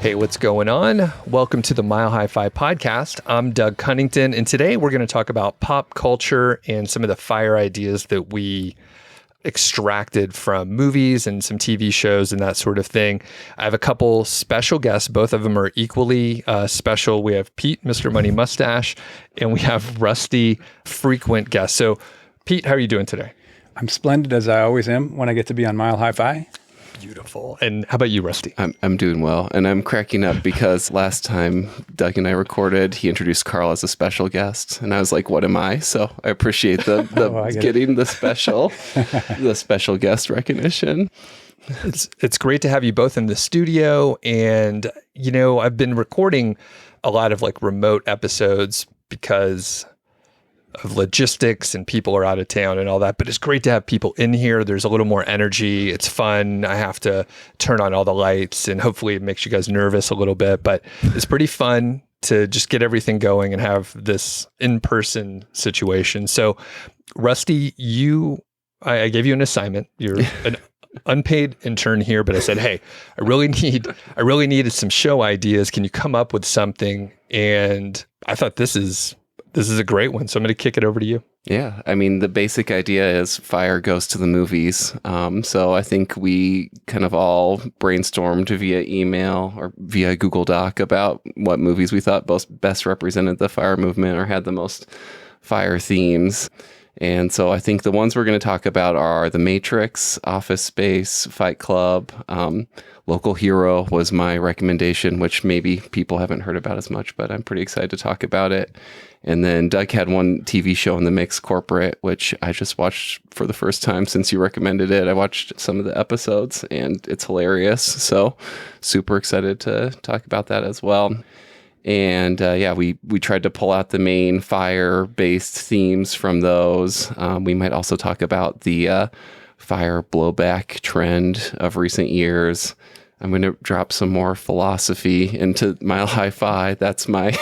Hey, what's going on? Welcome to the Mile High Fi podcast. I'm Doug Cunnington, and today we're going to talk about pop culture and some of the fire ideas that we extracted from movies and some TV shows and that sort of thing. I have a couple special guests. Both of them are equally special. We have Pete, Mr. Money Mustache, and we have Rusty, frequent guest. So, Pete, how are you doing today? I'm splendid, as I always am when I get to be on Mile High Fi. Beautiful. And how about you, Rusty? I'm doing well, and I'm cracking up because last time Doug and I recorded, he introduced Carl as a special guest, and I was like, "What am I?" So I appreciate the getting the special guest recognition. It's great to have you both in the studio, and you know, I've been recording a lot of like remote episodes because of logistics and people are out of town and all that, but it's great to have people in here. There's a little more energy. It's fun. I have to turn on all the lights and hopefully it makes you guys nervous a little bit, but it's pretty fun to just get everything going and have this in-person situation. So Rusty, I gave you an assignment. You're an unpaid intern here, but I said, hey, I really needed some show ideas. Can you come up with something? And I thought this is a great one. So I'm going to kick it over to you. Yeah. I mean, the basic idea is F.I.R.E goes to the movies. So I think we kind of all brainstormed via email or via Google Doc about what movies we thought best represented the F.I.R.E movement or had the most F.I.R.E themes. And so I think the ones we're going to talk about are The Matrix, Office Space, Fight Club. Local Hero was my recommendation, which maybe people haven't heard about as much, but I'm pretty excited to talk about it. And then Doug had one TV show in the mix, Corporate, which I just watched for the first time since you recommended it. I watched some of the episodes and it's hilarious. So super excited to talk about that as well. And we tried to pull out the main F.I.R.E-based themes from those. We might also talk about the F.I.R.E blowback trend of recent years. I'm going to drop some more philosophy into Mile High Fi. That's my,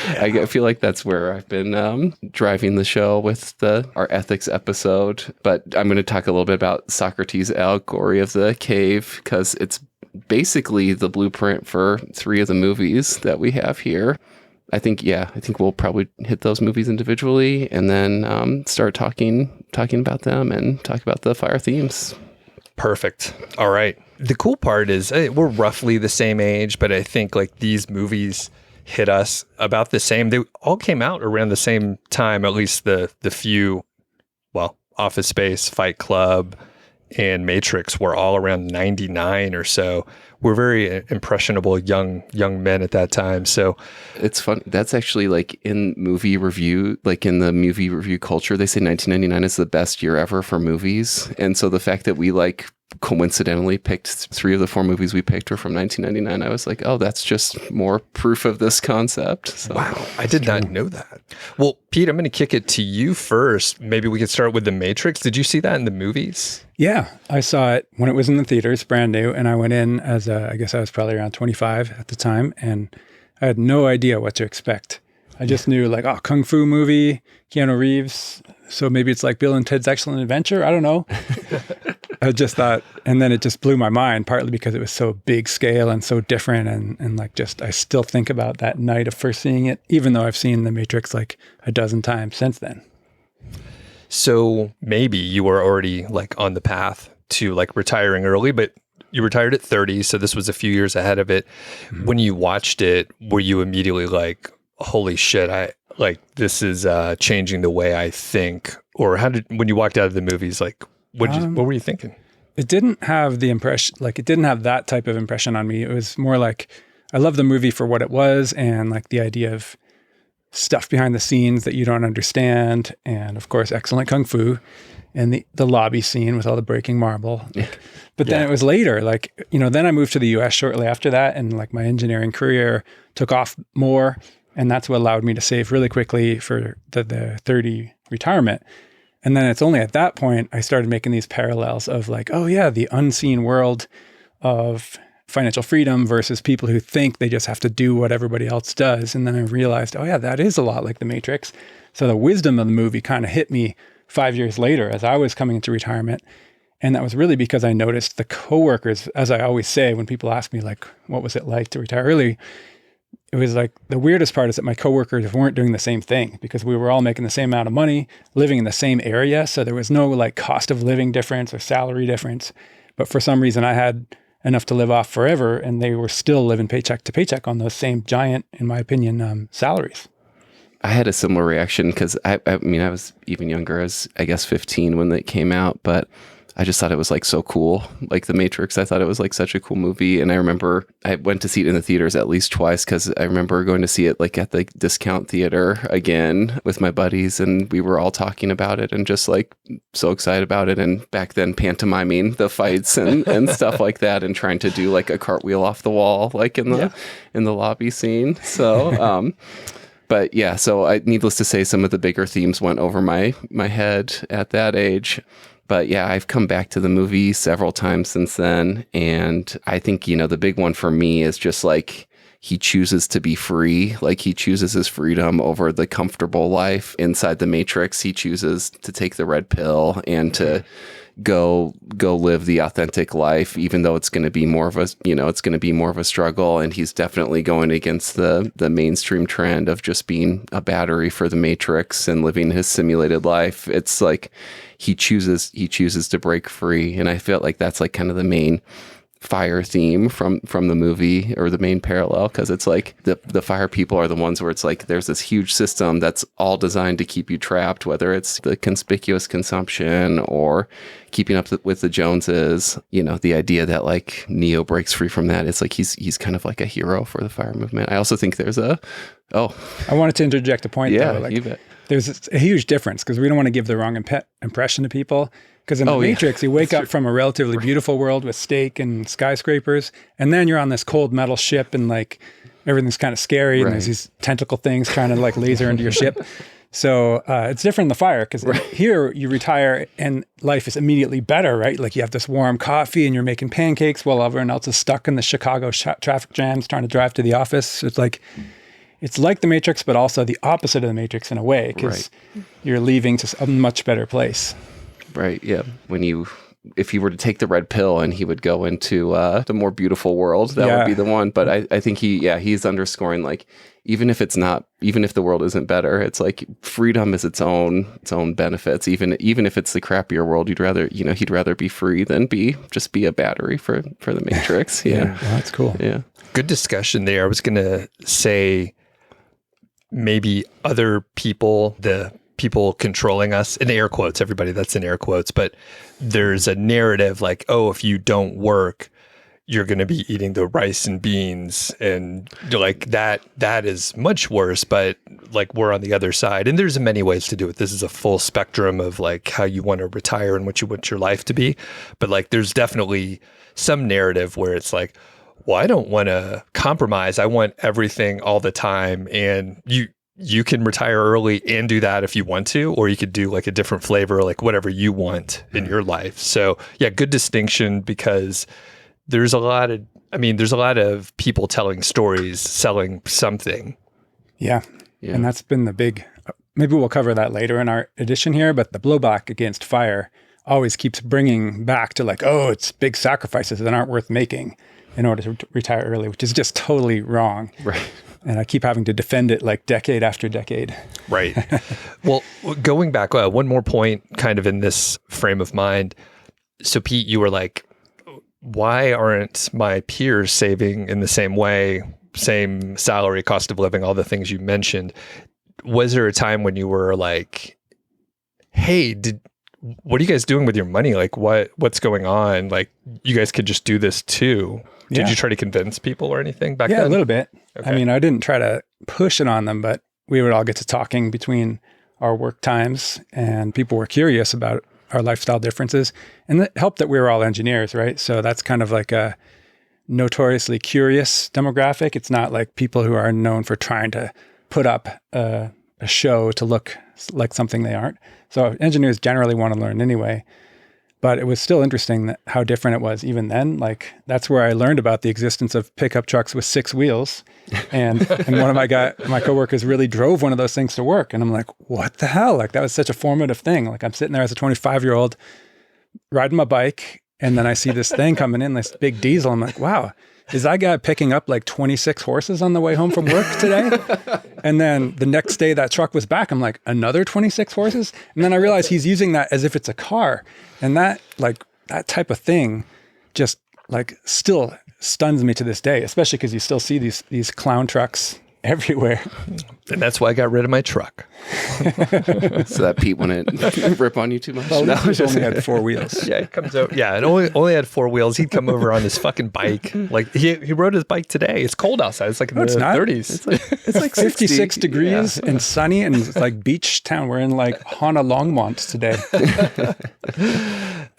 I feel like that's where I've been driving the show with our ethics episode. But I'm going to talk a little bit about Socrates' allegory of the cave, because it's basically the blueprint for 3 of the movies that we have here. I think we'll probably hit those movies individually and then start talking about them and talk about the F.I.R.E themes. Perfect. All right. The cool part is we're roughly the same age, but I think like these movies hit us about the same. They all came out around the same time, at least the few, Office Space, Fight Club, and Matrix were all around 99 or so. We're very impressionable young men at that time. So it's fun. That's actually like in movie review, like in the movie review culture, they say 1999 is the best year ever for movies. And so the fact that we like coincidentally picked 3 of the 4 movies we picked were from 1999, I was like, oh, that's just more proof of this concept. So. Wow. I did not know that. Well, Pete, I'm going to kick it to you first. Maybe we could start with The Matrix. Did you see that in the movies? Yeah, I saw it when it was in the theaters, brand new. And I went in as I guess I was probably around 25 at the time. And I had no idea what to expect. I just knew like, Kung Fu movie, Keanu Reeves. So maybe it's like Bill and Ted's Excellent Adventure. I don't know. I just thought, and then it just blew my mind, partly because it was so big scale and so different. And like, just, I still think about that night of first seeing it, even though I've seen The Matrix like a dozen times since then. So maybe you were already like on the path to like retiring early, but you retired at 30. So this was a few years ahead of it. Mm-hmm. When you watched it, were you immediately like, holy shit, this is changing the way I think? Or when you walked out of the movies, like, what were you thinking? It didn't have the impression, like it didn't have that type of impression on me. It was more like, I love the movie for what it was and like the idea of stuff behind the scenes that you don't understand. And of course, excellent Kung Fu and the lobby scene with all the breaking marble. But then it was later, like, then I moved to the US shortly after that. And like my engineering career took off more. And that's what allowed me to save really quickly for the 30 retirement. And then it's only at that point I started making these parallels of like, oh yeah, the unseen world of financial freedom versus people who think they just have to do what everybody else does. And then I realized, oh yeah, that is a lot like The Matrix. So the wisdom of the movie kind of hit me 5 years later as I was coming into retirement. And that was really because I noticed the coworkers, as I always say, when people ask me like, what was it like to retire early? It was like the weirdest part is that my coworkers weren't doing the same thing because we were all making the same amount of money, living in the same area. So there was no like cost of living difference or salary difference. But for some reason I had enough to live off forever, and they were still living paycheck to paycheck on those same giant, in my opinion, salaries. I had a similar reaction because I mean, I was even younger, as I guess 15 when it came out, but I just thought it was like so cool. Like The Matrix, I thought it was like such a cool movie. And I remember I went to see it in the theaters at least twice because I remember going to see it like at the discount theater again with my buddies, and we were all talking about it and just like so excited about it. And back then pantomiming the fights and stuff like that, and trying to do like a cartwheel off the wall, like in the lobby scene. So, but yeah, so needless to say, some of the bigger themes went over my head at that age. But yeah, I've come back to the movie several times since then. And I think, you know, the big one for me is just like he chooses to be free. Like he chooses his freedom over the comfortable life inside the Matrix. He chooses to take the red pill and to go live the authentic life, even though it's going to be more of a struggle. And he's definitely going against the mainstream trend of just being a battery for the Matrix and living his simulated life. It's like he chooses to break free. And I feel like that's like kind of the main F.I.R.E theme from the movie, or the main parallel, because it's like the F.I.R.E people are the ones where it's like there's this huge system that's all designed to keep you trapped, whether it's the conspicuous consumption or keeping up with the Joneses. You know, the idea that like Neo breaks free from that, it's like he's kind of like a hero for the F.I.R.E movement. I also think there's I wanted to interject a point. Yeah, though. Like, you bet. There's a huge difference because we don't want to give the wrong impression to people. Because in the Matrix, you wake up from a relatively beautiful world with steak and skyscrapers, and then you're on this cold metal ship, and like everything's kind of scary, and there's these tentacle things trying to like laser into your ship. So it's different in the F.I.R.E because here you retire and life is immediately better, right? Like you have this warm coffee and you're making pancakes while everyone else is stuck in the Chicago traffic jams trying to drive to the office. It's like the Matrix, but also the opposite of the Matrix in a way, because you're leaving to a much better place. Right. Yeah. If you were to take the red pill and he would go into the more beautiful world, that would be the one. But I think he's underscoring like, even if the world isn't better, it's like freedom is its own benefits. Even if it's the crappier world, he'd rather be free than be a battery for the Matrix. Yeah. Well, that's cool. Yeah. Good discussion there. I was going to say maybe other people, the people controlling us, in air quotes, everybody, that's in air quotes, but there's a narrative like, oh, if you don't work, you're going to be eating the rice and beans, and like that is much worse, but like we're on the other side. And there's many ways to do it. This is a full spectrum of like how you want to retire and what you want your life to be. But like there's definitely some narrative where it's like, well, I don't want to compromise. I want everything all the time. And you can retire early and do that if you want to, or you could do like a different flavor, like whatever you want in your life. So yeah, good distinction, because there's a lot of people telling stories, selling something. Yeah. And that's been the big, maybe we'll cover that later in our edition here, but the blowback against F.I.R.E always keeps bringing back to like, oh, it's big sacrifices that aren't worth making in order to retire early, which is just totally wrong. Right. And I keep having to defend it like decade after decade. Right. Well, going back, one more point kind of in this frame of mind. So Pete, you were like, why aren't my peers saving in the same way, same salary, cost of living, all the things you mentioned? Was there a time when you were like, hey, what are you guys doing with your money? Like what's going on? Like you guys could just do this too. Did you try to convince people or anything back then? Yeah, a little bit. Okay. I mean, I didn't try to push it on them, but we would all get to talking between our work times, and people were curious about our lifestyle differences. And it helped that we were all engineers, right? So that's kind of like a notoriously curious demographic. It's not like people who are known for trying to put up a show to look like something they aren't. So engineers generally want to learn anyway. But it was still interesting how different it was even then. Like that's where I learned about the existence of pickup trucks with 6 wheels. And one of my coworkers really drove one of those things to work. And I'm like, what the hell? Like that was such a formative thing. Like I'm sitting there as a 25-year-old riding my bike, and then I see this thing coming in, this big diesel. I'm like, wow, is that guy picking up like 26 horses on the way home from work today? And then the next day that truck was back. I'm like, another 26 horses? And then I realized he's using that as if it's a car. And that type of thing just like still stuns me to this day, especially because you still see these clown trucks everywhere. And that's why I got rid of my truck. So that Pete wouldn't rip on you too much. Well, it only had 4 wheels. Yeah, it comes out. Yeah, it only had 4 wheels. He'd come over on his fucking bike. Like he rode his bike today. It's cold outside. It's like in the 30s. It's like 56 degrees and sunny, and it's like beach town. We're in like Hana Longmont today.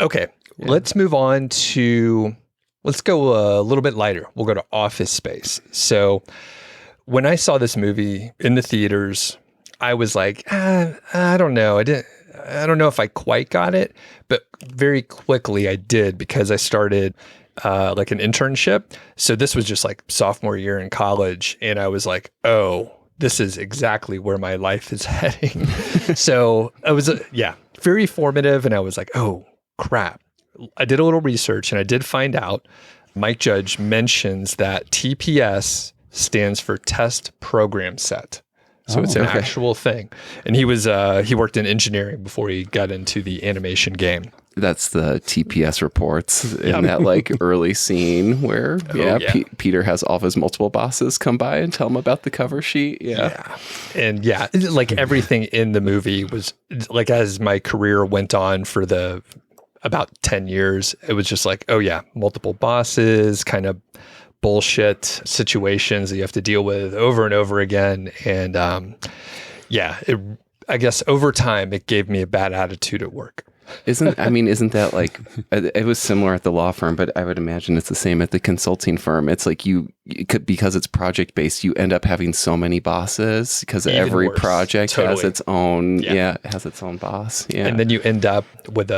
Okay, let's move on to. Let's go a little bit lighter. We'll go to Office Space. So when I saw this movie in the theaters, I was like, I don't know. I don't know if I quite got it, but very quickly I did because I started like an internship. So this was just like sophomore year in college. And I was like, oh, this is exactly where my life is heading. So I was, very formative. And I was like, oh, crap. I did a little research and I did find out Mike Judge mentions that TPS stands for Test Program Set. So it's an actual thing. And he worked in engineering before he got into the animation game. That's the TPS reports in that like early scene where Peter has all of his multiple bosses come by and tell him about the cover sheet. And like everything in the movie was like, as my career went on for about 10 years, it was just like, oh yeah, multiple bosses, kind of bullshit situations that you have to deal with over and over again. And I guess over time, it gave me a bad attitude at work. Isn't that like, it was similar at the law firm, but I would imagine it's the same at the consulting firm. It's like because it's project based, you end up having so many bosses because every project has its own, it has its own boss. Yeah. And then you end up with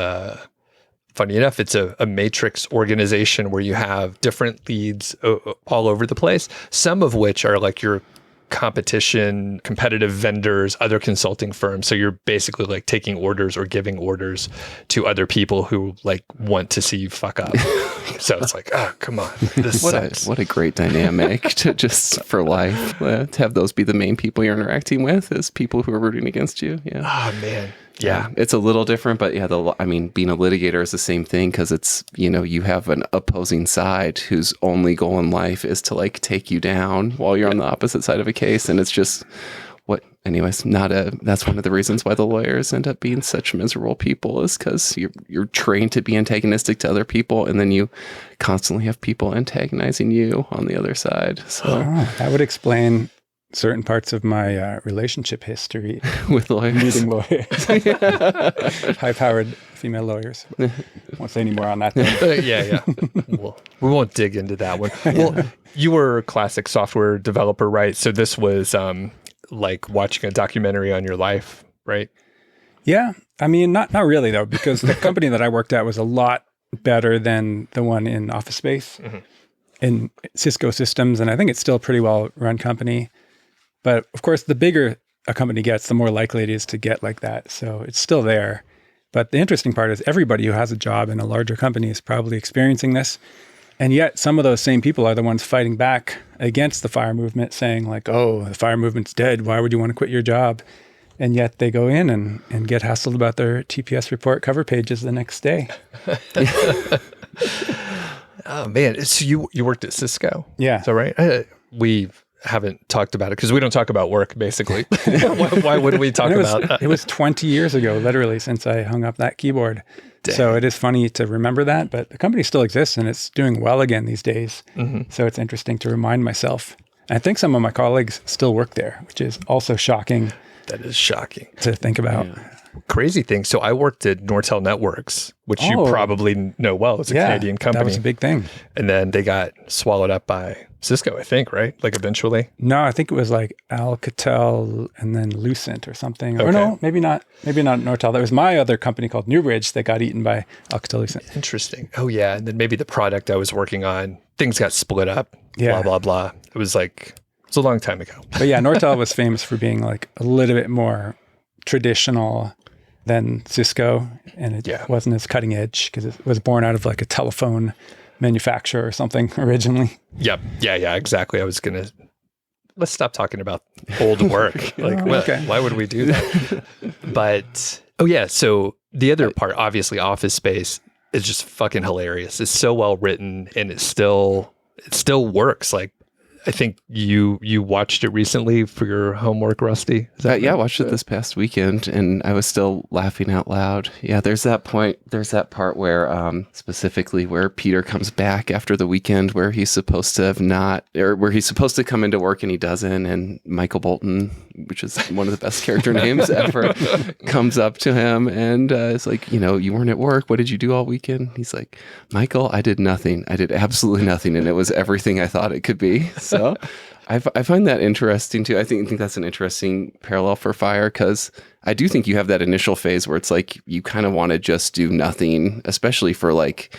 funny enough, it's a matrix organization where you have different leads all over the place, some of which are like your competitive vendors, other consulting firms. So you're basically like taking orders or giving orders to other people who like want to see you fuck up. So it's like, oh, come on. This sucks. What a great dynamic to just for life, to have those be the main people you're interacting with is people who are rooting against you. Yeah. Oh, man. Yeah. It's a little different, but being a litigator is the same thing because it's, you have an opposing side whose only goal in life is to like take you down while you're on the opposite side of a case. And it's just that's one of the reasons why the lawyers end up being such miserable people is because you're trained to be antagonistic to other people. And then you constantly have people antagonizing you on the other side. So that would explain certain parts of my relationship history with lawyers. Meeting lawyers. High-powered female lawyers. Won't say any more on that. Yeah. Well, we won't dig into that one. Well, you were a classic software developer, right? So this was like watching a documentary on your life, right? Yeah. I mean, not really, though, because the company that I worked at was a lot better than the one in Office Space in Cisco Systems. And I think it's still a pretty well-run company. But of course, the bigger a company gets, the more likely it is to get like that. So it's still there. But the interesting part is everybody who has a job in a larger company is probably experiencing this. And yet some of those same people are the ones fighting back against the FIRE movement, saying like, oh, the FIRE movement's dead. Why would you want to quit your job? And yet they go in and get hassled about their TPS report cover pages the next day. Oh, man. So you worked at Cisco? Yeah. Is that right? We haven't talked about it because we don't talk about work, basically. Why would we talk about that? It was 20 years ago, literally, since I hung up that keyboard. Dang. So it is funny to remember that, but the company still exists and it's doing well again these days. Mm-hmm. So it's interesting to remind myself. And I think some of my colleagues still work there, which is also shocking. That is shocking to think about. Yeah. Crazy thing. So I worked at Nortel Networks, which you probably know well. It's a Canadian company. That was a big thing. And then they got swallowed up by Cisco, I think, right? Like eventually? No, I think it was like Alcatel and then Lucent or something. Okay. Or no, maybe not Nortel. There was my other company called Newbridge that got eaten by Alcatel Lucent. Interesting. Oh, yeah. And then maybe the product I was working on, things got split up, blah, blah, blah. It was a long time ago. But yeah, Nortel was famous for being like a little bit more traditional than Cisco, and it wasn't as cutting edge because it was born out of like a telephone manufacturer or something originally. Yep. Yeah, exactly. Let's stop talking about old work. Why would we do that? But, so the other part, obviously Office Space, is just fucking hilarious. It's so well written, and it still works. Like, I think you watched it recently for your homework, Rusty. I watched it this past weekend, and I was still laughing out loud. Yeah, there's that part where specifically where Peter comes back after the weekend, where he's supposed to where he's supposed to come into work and he doesn't, and Michael Bolton, which is one of the best character names ever, comes up to him and is like, you weren't at work. What did you do all weekend? He's like, Michael, I did nothing. I did absolutely nothing, and it was everything I thought it could be. So I find that interesting too. I think that's an interesting parallel for F.I.R.E, because I do think you have that initial phase where it's like you kind of want to just do nothing, especially for like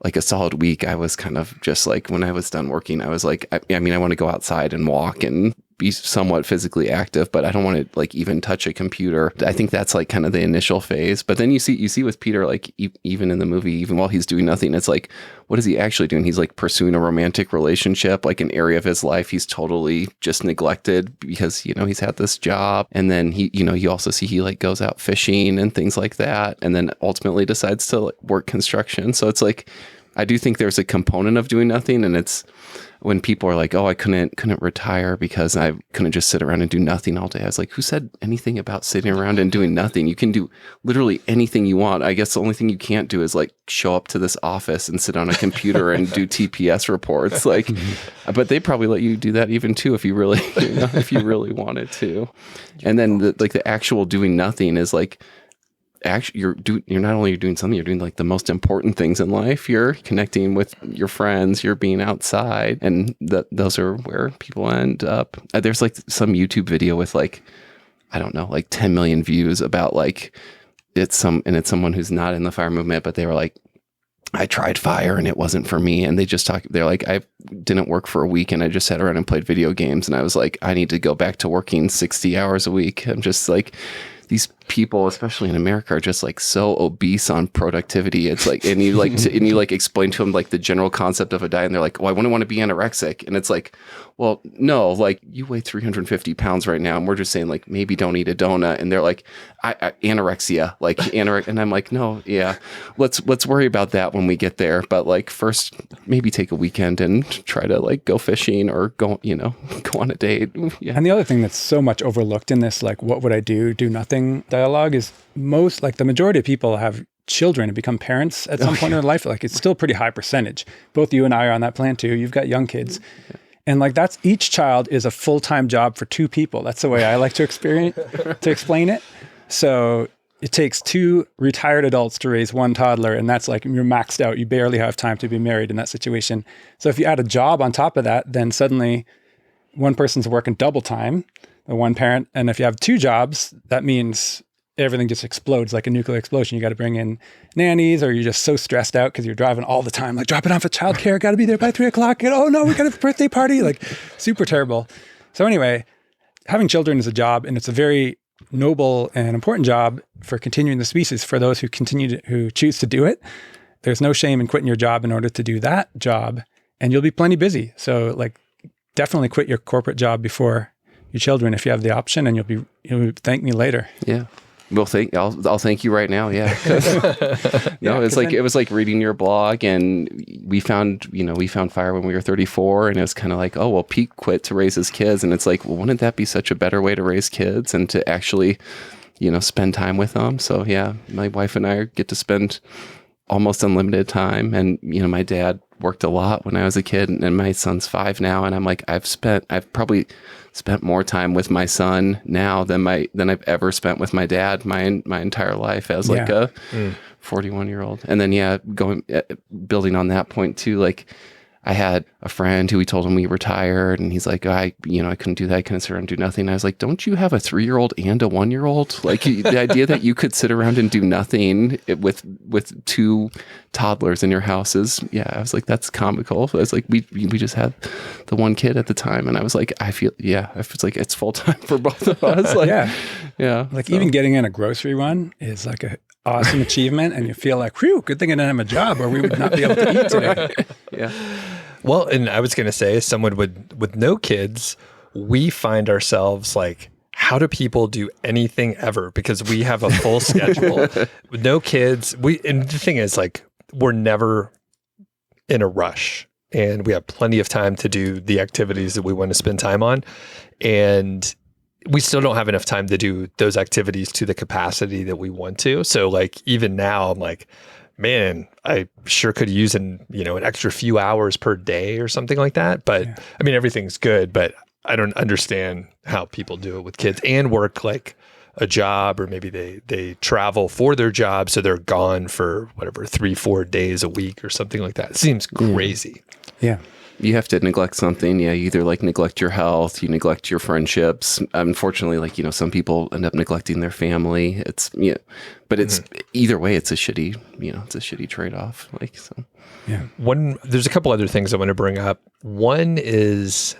a solid week. I was kind of just like, when I was done working, I was like, I want to go outside and walk and be somewhat physically active, but I don't want to like even touch a computer. I think that's like kind of the initial phase. But then you see with Peter, like even in the movie, even while he's doing nothing, it's like, what is he actually doing? He's like pursuing a romantic relationship, like an area of his life he's totally just neglected because, he's had this job. And then you also see he like goes out fishing and things like that. And then ultimately decides to like work construction. So it's like, I do think there's a component of doing nothing, and it's when people are like, oh, I couldn't retire because I couldn't just sit around and do nothing all day. I was like, who said anything about sitting around and doing nothing? You can do literally anything you want. I guess the only thing you can't do is like show up to this office and sit on a computer and do TPS reports. Like, but they probably let you do that even too if you really, if you really wanted to. And then the actual doing nothing is like, actually you're not only doing something, you're doing like the most important things in life. You're connecting with your friends, you're being outside, and those are where people end up. There's like some YouTube video with like, I don't know, like 10 million views about like it's someone who's not in the FIRE movement, but they were like, I tried FIRE and it wasn't for me. And they're like, I didn't work for a week and I just sat around and played video games. And I was like, I need to go back to working 60 hours a week. I'm just like, these people, especially in America, are just like so obese on productivity. It's like, and you explain to them like the general concept of a diet, and they're like, "Oh, I wouldn't want to be anorexic." And it's like, well, no, like you weigh 350 pounds right now, and we're just saying like maybe don't eat a donut. And they're like, anorexia, like anorexia, and I'm like, no, yeah, let's worry about that when we get there. But like first, maybe take a weekend and try to like go fishing or go on a date. Yeah. And the other thing that's so much overlooked in this, like, what would I do nothing dialogue, is the majority of people have children and become parents at some point in their life. Like, it's still a pretty high percentage. Both you and I are on that plan too. You've got young kids. Yeah. And like that's each child is a full-time job for two people. That's the way I like to explain it. So it takes two retired adults to raise one toddler, and that's like you're maxed out. You barely have time to be married in that situation. So if you add a job on top of that, then suddenly one person's working double time, the one parent. And if you have two jobs, that means everything just explodes like a nuclear explosion. You got to bring in nannies, or you're just so stressed out because you're driving all the time, like dropping off at childcare, got to be there by 3:00. And, oh no, we got a birthday party, like super terrible. So anyway, having children is a job, and it's a very noble and important job for continuing the species for those who who choose to do it. There's no shame in quitting your job in order to do that job, and you'll be plenty busy. So like definitely quit your corporate job before your children if you have the option, and you'll thank me later. Yeah. I'll thank you right now. Yeah. No, it was like reading your blog, and we found FIRE when we were 34, and it was kind of like, oh, well, Pete quit to raise his kids. And it's like, well, wouldn't that be such a better way to raise kids and to actually, spend time with them? So yeah, my wife and I get to spend almost unlimited time. And, my dad worked a lot when I was a kid, and my son's 5 now. And I'm like, I've probably spent more time with my son now than I've ever spent with my dad my entire life as like a 41-year-old. And then, building on that point too, like, I had a friend who we told him we retired, and he's like, I couldn't do that. I couldn't sit around and do nothing. I was like, don't you have a 3-year-old and a 1-year-old? Like the idea that you could sit around and do nothing with 2 toddlers in your house is, I was like, that's comical. I was like, we just had the one kid at the time, and I was like, it's like it's full time for both of us. Like, Like even getting in a grocery run is like a awesome achievement, and you feel like, whew, good thing I didn't have a job or we would not be able to eat today. Yeah. Well, and I was going to say, as someone with no kids, we find ourselves like, how do people do anything ever? Because we have a full schedule with no kids. And the thing is, like, we're never in a rush, and we have plenty of time to do the activities that we want to spend time on. And we still don't have enough time to do those activities to the capacity that we want to. So like, even now I'm like, man, I sure could use an extra few hours per day or something like that. But I mean, everything's good, but I don't understand how people do it with kids and work like a job, or maybe they travel for their job. So they're gone for whatever, 3-4 days a week or something like that. It seems crazy. Yeah. You have to neglect something. Yeah. You either like neglect your health, you neglect your friendships. Unfortunately, like, some people end up neglecting their family. It's, but it's either way, it's a shitty trade-off. Like, so. Yeah. There's a couple other things I want to bring up. One is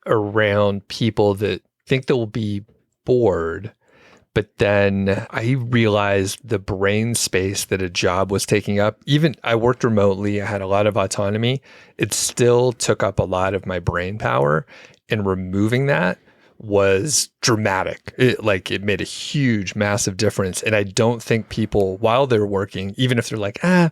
around people that think they'll be bored, but then I realized the brain space that a job was taking up. Even I worked remotely, I had a lot of autonomy. It still took up a lot of my brain power, and removing that was dramatic. It made a huge, massive difference. And I don't think people, while they're working, even if they're like, I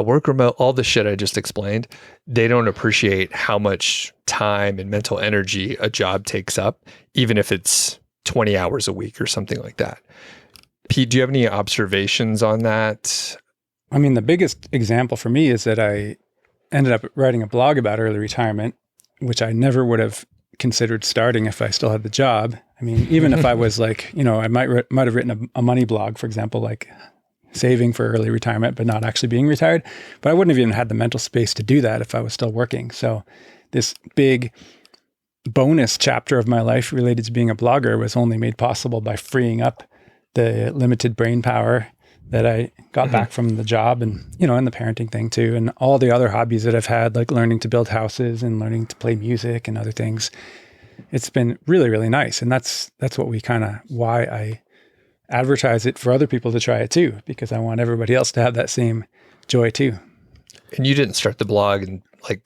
work remote, all the shit I just explained, they don't appreciate how much time and mental energy a job takes up, even if it's 20 hours a week or something like that. Pete, do you have any observations on that? I mean, the biggest example for me is that I ended up writing a blog about early retirement, which I never would have considered starting if I still had the job. I mean, even if I was like, I might have written a money blog, for example, like saving for early retirement, but not actually being retired. But I wouldn't have even had the mental space to do that if I was still working. So this big bonus chapter of my life related to being a blogger was only made possible by freeing up the limited brain power that I got back from the job, and and the parenting thing too, and all the other hobbies that I've had, like learning to build houses and learning to play music and other things. It's been really, really nice, and that's what why I advertise it for other people to try it too, because I want everybody else to have that same joy too. And you didn't start the blog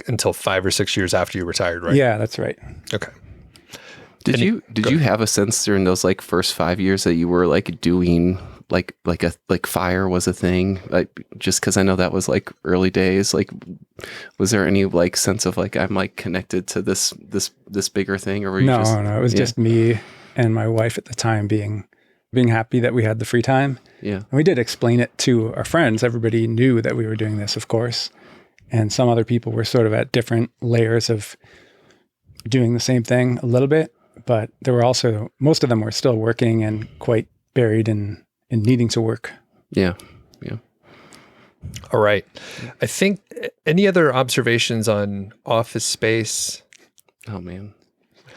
until 5 or 6 years after you retired, right? Yeah, that's right. Okay. Did you have a sense during those like first 5 years that you were like doing like F.I.R.E was a thing? Like, just because I know that was like early days. Like, was there any like sense of like I'm like connected to this bigger thing, or were you No, it was just me and my wife at the time being happy that we had the free time. Yeah. And we did explain it to our friends. Everybody knew that we were doing this, of course. And some other people were sort of at different layers of doing the same thing a little bit. But there were also, most of them were still working and quite buried in needing to work. Yeah. Yeah. All right. I think, any other observations on Office Space? Oh, man.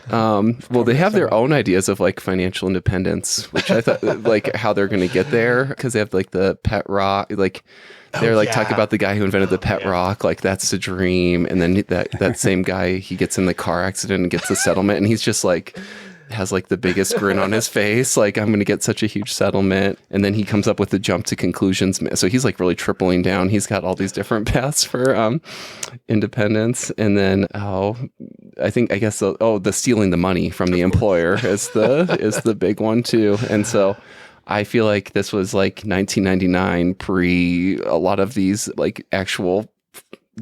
Well, they have their own ideas of like financial independence, which I thought like how they're going to get there, because they have like the pet rock, like they're talking about the guy who invented the pet rock, like that's the dream. And then that same guy, he gets in the car accident and gets the settlement, and he's just like has like the biggest grin on his face, like I'm going to get such a huge settlement. And then he comes up with the jump to conclusions. So he's like really tripling down. He's got all these different paths for independence. And then the stealing the money from the employer is the big one too. And so I feel like this was like 1999 pre a lot of these like actual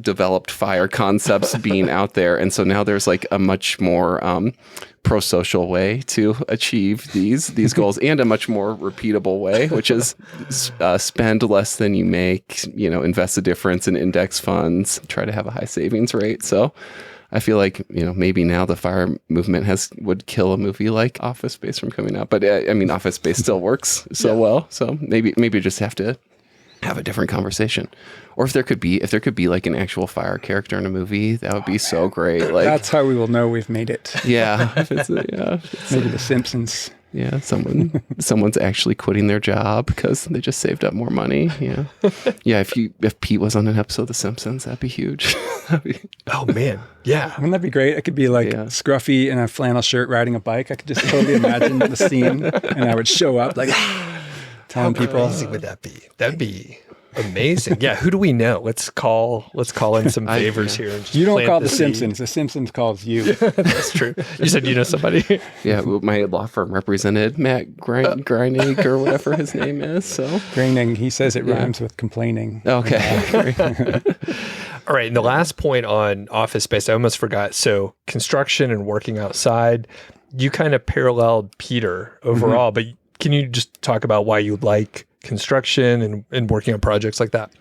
developed FIRE concepts being out there. And so now there's like a much more pro-social way to achieve these goals, and a much more repeatable way, which is spend less than you make, invest the difference in index funds, try to have a high savings rate. So I feel like, maybe now the FIRE movement would kill a movie like Office Space from coming out. But I mean, Office Space still works so well. So maybe you just have to have a different conversation. Or if there could be like an actual F.I.R.E character in a movie, that would be so great. Like, that's how we will know we've made it. Yeah. Maybe The Simpsons. Yeah, someone's actually quitting their job because they just saved up more money. Yeah, yeah. If Pete was on an episode of The Simpsons, that'd be huge. Oh man, yeah. Wouldn't that be great? I could be like scruffy in a flannel shirt riding a bike. I could just totally imagine the scene, and I would show up like telling people. How crazy would that be? That'd be amazing. Yeah. Who do we know? Let's call in some favors here. And just you don't plant call the The seed. Simpsons. The Simpsons calls you. That's true. You said you know somebody. Yeah, well, my law firm represented Matt Greinig or whatever his name is. So Graining, he says it rhymes with complaining. Okay. All right. And the last point on Office Space, I almost forgot. So construction and working outside, you kind of paralleled Peter overall, but can you just talk about why you like construction and working on projects like that?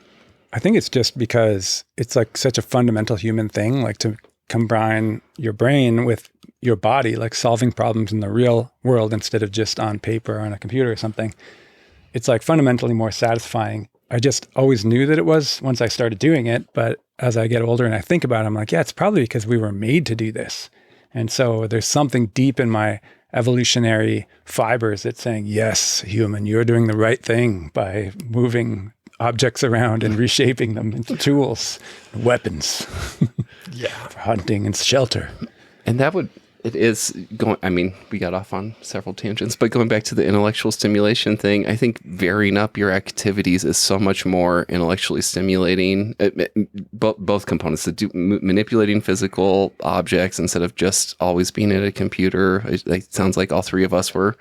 I think it's just because it's like such a fundamental human thing, like to combine your brain with your body, like solving problems in the real world instead of just on paper or on a computer or something. It's like fundamentally more satisfying. I just always knew that it was once I started doing it. But as I get older and I think about it, I'm like, yeah, it's probably because we were made to do this. And so there's something deep in my evolutionary fibers that's saying, yes, human, you're doing the right thing by moving objects around and reshaping them into tools, weapons, for hunting and shelter. And it is going, I mean, we got off on several tangents, but going back to the intellectual stimulation thing, I think varying up your activities is so much more intellectually stimulating. Both components, manipulating physical objects instead of just always being at a computer. It sounds like all three of us were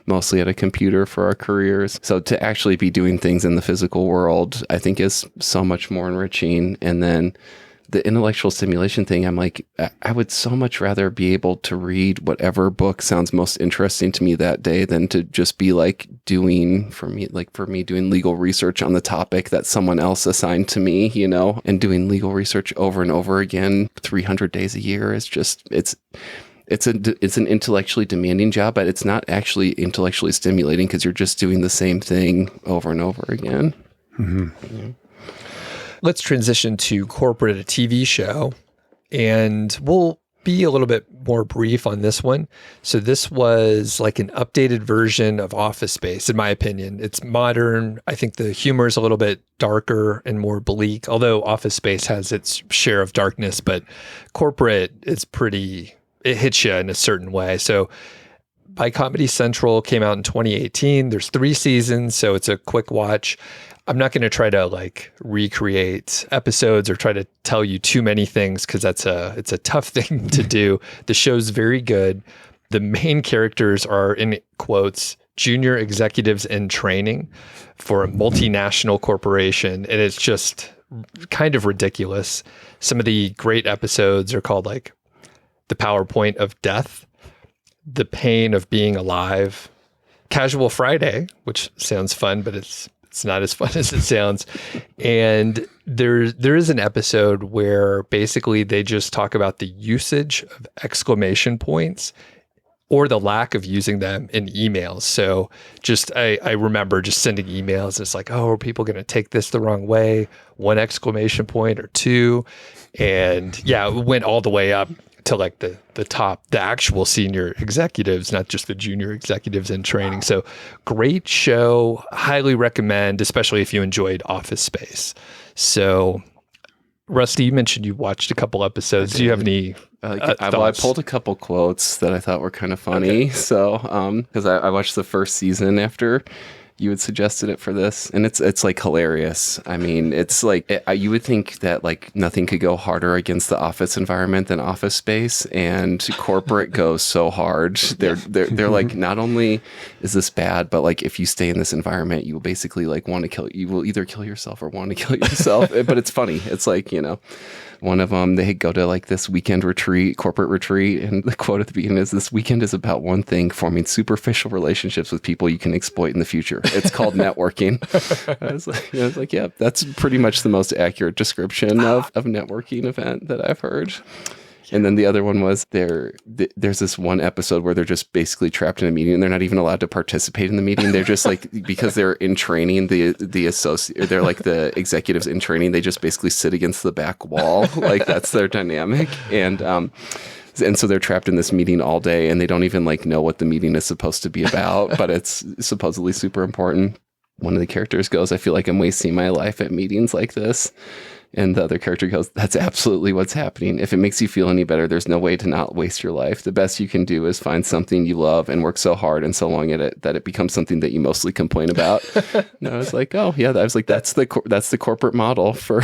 mostly at a computer for our careers. So to actually be doing things in the physical world, I think is so much more enriching. And then the intellectual stimulation thing, I'm like, I would so much rather be able to read whatever book sounds most interesting to me that day than to just be like doing doing legal research on the topic that someone else assigned to me, and doing legal research over and over again, 300 days a year is just, it's an intellectually demanding job, but it's not actually intellectually stimulating because you're just doing the same thing over and over again. Mm-hmm. Yeah. Let's transition to corporate, a TV show, and we'll be a little bit more brief on this one. So this was like an updated version of Office Space, in my opinion. It's modern. I think the humor is a little bit darker and more bleak, although Office Space has its share of darkness, but corporate, it hits you in a certain way. So by Comedy Central came out in 2018. There's 3 seasons, so it's a quick watch. I'm not going to try to like recreate episodes or try to tell you too many things because it's a tough thing to do. The show's very good. The main characters are, in quotes, junior executives in training for a multinational corporation, and it's just kind of ridiculous. Some of the great episodes are called like The PowerPoint of Death, The Pain of Being Alive, Casual Friday, which sounds fun, but it's not as fun as it sounds. And there is an episode where basically they just talk about the usage of exclamation points or the lack of using them in emails. So just, I remember just sending emails. It's like, oh, are people going to take this the wrong way? 1 exclamation point or 2. And yeah, it went all the way up to like the top, the actual senior executives, not just the junior executives in training. So great show, highly recommend, especially if you enjoyed Office Space. So Rusty, you mentioned you watched a couple episodes. Do you have any I pulled a couple quotes that I thought were kind of funny. Okay. So, because I watched the first season after you had suggested it for this, and it's like hilarious. I mean, it's like you would think that like nothing could go harder against the office environment than Office Space, and corporate goes so hard. They're like, not only is this bad, but like if you stay in this environment, you will basically like you will either kill yourself or want to kill yourself. But it's funny. It's like, one of them, they go to like this weekend retreat, corporate retreat, and the quote at the beginning is, "This weekend is about one thing: forming superficial relationships with people you can exploit in the future. It's called networking." I was like, yeah, that's pretty much the most accurate description of a networking event that I've heard. And then the other one was there's this one episode where they're just basically trapped in a meeting and they're not even allowed to participate in the meeting. They're just like, because they're in training, they're like the executives in training, they just basically sit against the back wall. Like that's their dynamic. And so they're trapped in this meeting all day and they don't even like know what the meeting is supposed to be about, but it's supposedly super important. One of the characters goes, I feel like I'm wasting my life at meetings like this. And the other character goes, that's absolutely what's happening. If it makes you feel any better, there's no way to not waste your life. The best you can do is find something you love and work so hard and so long at it that it becomes something that you mostly complain about. And I was like, oh yeah, I was like, that's the corporate model for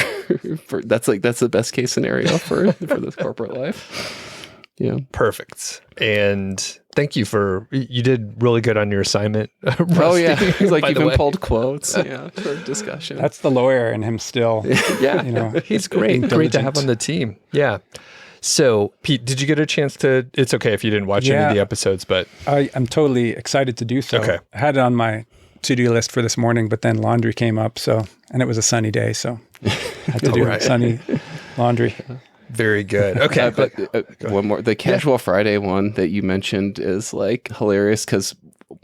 that's the best case scenario for this corporate life. Yeah. Perfect. And thank you you did really good on your assignment. Rusty, oh yeah. He's like even pulled quotes for discussion. That's the lawyer in him still. Yeah. You know, he's great. Great to have on the team. Yeah. So Pete, did you get a chance to, it's okay if you didn't watch any of the episodes, but I'm totally excited to do so. Okay. I had it on my to-do list for this morning, but then laundry came up. And it was a sunny day. So I had to do sunny laundry. Very good. Okay. One more. The Casual Friday one that you mentioned is like hilarious because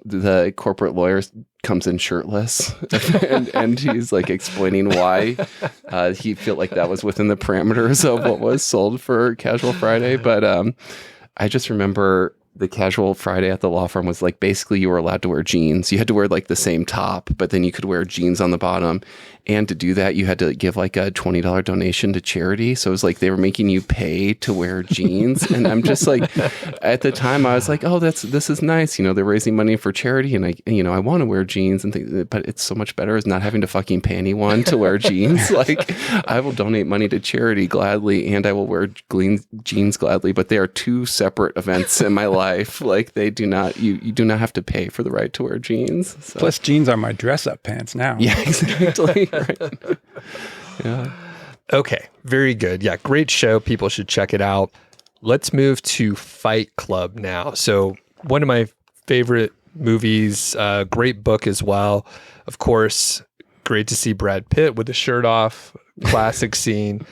the corporate lawyer comes in shirtless and he's like explaining why he felt like that was within the parameters of what was sold for Casual Friday. But I just remember the Casual Friday at the law firm was like basically you were allowed to wear jeans. You had to wear like the same top, but then you could wear jeans on the bottom. And to do that, you had to give like a $20 donation to charity. So it was like they were making you pay to wear jeans. And I'm just like, at the time, I was like, oh, this is nice. You know, they're raising money for charity, and I want to wear jeans and things. But it's so much better as not having to fucking pay anyone to wear jeans. Like, I will donate money to charity gladly, and I will wear jeans gladly. But they are two separate events in my life. Like, they do not. You do not have to pay for the right to wear jeans. So. Plus, jeans are my dress-up pants now. Yeah, exactly. Right. Yeah. Okay. Very good. Yeah. Great show. People should check it out. Let's move to Fight Club now. So one of my favorite movies, great book as well. Of course, great to see Brad Pitt with the shirt off, classic scene.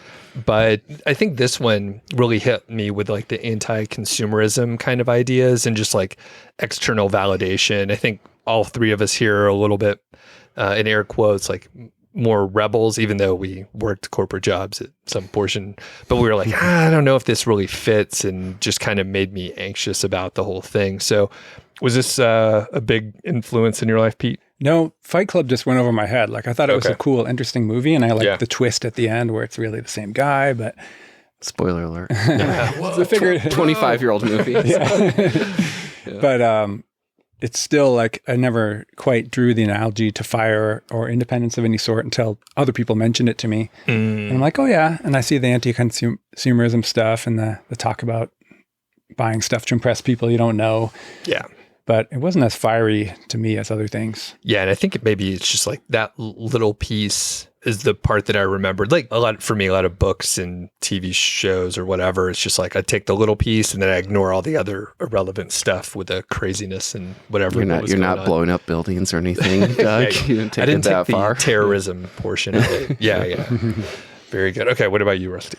But I think this one really hit me with like the anti-consumerism kind of ideas and just like external validation. I think all three of us here are a little bit, in air quotes, like more rebels, even though we worked corporate jobs at some portion. But we were like, I don't know if this really fits, and just kind of made me anxious about the whole thing. So was this a big influence in your life, Pete? No, Fight Club just went over my head. Like I thought it was a cool, interesting movie, and I liked the twist at the end where it's really the same guy, but... Spoiler alert. Whoa, 25-year-old movie. But it's still like I never quite drew the analogy to F.I.R.E. or independence of any sort until other people mentioned it to me. And I'm like, oh yeah. And I see the anti-consumerism stuff and the talk about buying stuff to impress people you don't know. Yeah. But it wasn't as fiery to me as other things. Yeah, and I think maybe it's just like that little piece is the part that I remembered. Like a lot of books and TV shows or whatever. It's just like I take the little piece and then I ignore all the other irrelevant stuff with the craziness and whatever. You're not blowing up buildings or anything, Doug. You didn't take it that far. The terrorism portion of it. Yeah. Very good. Okay, what about you, Rusty?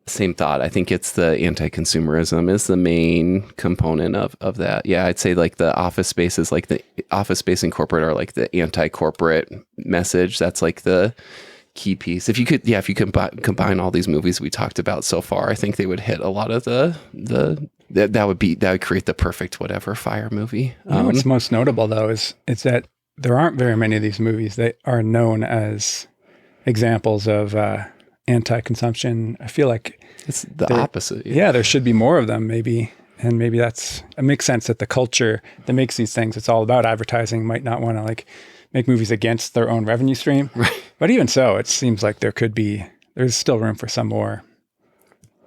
Same thought. I think it's the anti-consumerism is the main component of that. Yeah, I'd say like the office spaces, like the office space and corporate are like the anti-corporate message. That's like the key piece. If you could combine all these movies we talked about so far, I think they would hit a lot of that would create the perfect whatever F.I.R.E. movie. What's most notable though is that there aren't very many of these movies that are known as examples of anti-consumption. I feel like it's the opposite. Yeah, there should be more of them maybe. And maybe it makes sense that the culture that makes these things, it's all about advertising, might not want to like make movies against their own revenue stream. Right. But even so, it seems like there's still room for some more.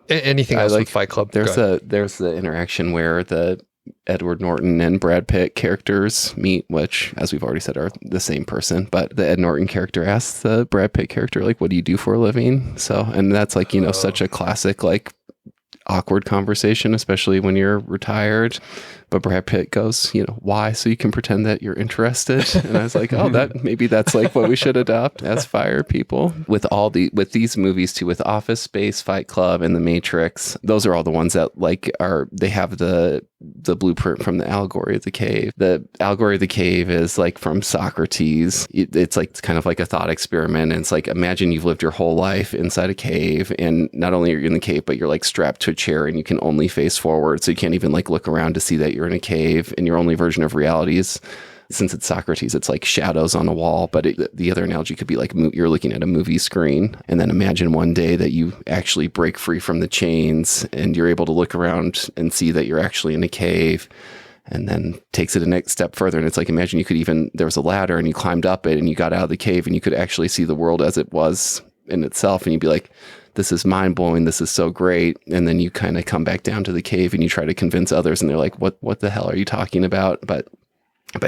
Anything else with Fight Club? There's the interaction where the Edward Norton and Brad Pitt characters meet, which, as we've already said, are the same person. But the Ed Norton character asks the Brad Pitt character, like, what do you do for a living? So, and that's like, such a classic, like, awkward conversation, especially when you're retired. But Brad Pitt goes, why? So you can pretend that you're interested. And I was like, oh, maybe that's like what we should adopt as FIRE people. With these movies too, with Office Space, Fight Club, and The Matrix, those are all the ones that like they have the blueprint from the allegory of the cave. The allegory of the cave is like from Socrates. It's like kind of like a thought experiment. And it's like, imagine you've lived your whole life inside a cave, and not only are you in the cave, but you're like strapped to a chair and you can only face forward. So you can't even like look around to see that you're in a cave, and your only version of reality is, since it's Socrates, it's like shadows on a wall. But the other analogy could be like you're looking at a movie screen, and then imagine one day that you actually break free from the chains and you're able to look around and see that you're actually in a cave. And then takes it a next step further. And it's like, imagine there was a ladder and you climbed up it and you got out of the cave and you could actually see the world as it was in itself. And you'd be like, this is mind blowing. This is so great. And then you kind of come back down to the cave and you try to convince others, and they're like, what the hell are you talking about? But